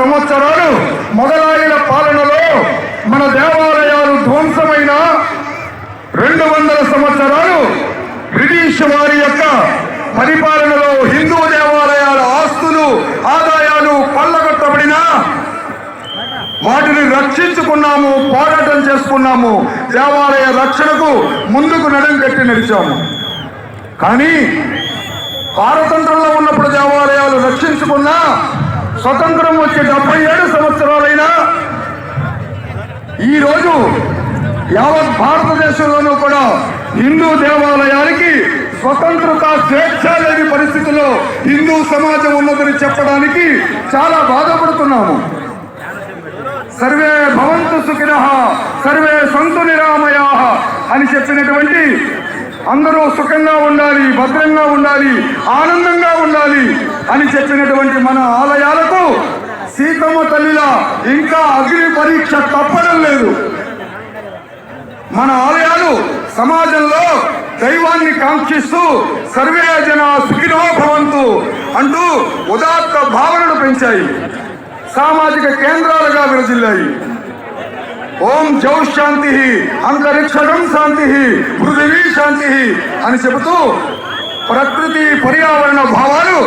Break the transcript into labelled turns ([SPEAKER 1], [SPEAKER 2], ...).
[SPEAKER 1] సంవత్సరాలు మొఘలాయుల పాలనలో మన దేవాలయాలు ధ్వంసమైన 200 సంవత్సరాలు బ్రిటిష్ వారి యొక్క పరిపాలనలో హిందూ దేవాలయాల ఆస్తులు ఆదాయాలు కొల్లగొట్టబడినా వాటిని రక్షించుకున్నాము, పోరాటం చేసుకున్నాము, దేవాలయ రక్షణకు ముందుకు నడుం కట్టి నడిచాము. కానీ పారతంత్రంలో ఉన్నప్పుడు దేవాలయాలు రక్షించుకున్నా స్వతంత్రం వచ్చి 77 సంవత్సరాలైనా ఈరోజు యావత్ భారతదేశంలోనూ కూడా హిందూ దేవాలయానికి స్వతంత్రత, స్వేచ్ఛ లేని పరిస్థితుల్లో హిందూ సమాజం ఉన్నదని చెప్పడానికి చాలా బాధపడుతున్నాము. సర్వే భవంతు సుఖినః సర్వే సంతు నిరామయాః అని చెప్పినటువంటి అందరూ సుఖంగా ఉండాలి, భద్రంగా ఉండాలి, ఆనందంగా ఉండాలి అని చెప్పినటువంటి మన ఆలయాలకు సీతమ్మ తల్లిలా ఇంకా అగ్ని పరీక్ష తప్పడం లేదు. మన ఆలయాలు సమాజంలో దైవాన్ని కాంక్షిస్తూ సర్వే జన సుఖినో భవంతు అంటూ ఉదాత్త భావనను పెంచాయి, సామాజిక కేంద్రాలుగా విరజిల్లాయి. ఓం జౌ శాంతి అంతరిక్షం శాంతి పృథివీ శాంతి అని చెబుతూ ప్రకృతి పర్యావరణ భావాలు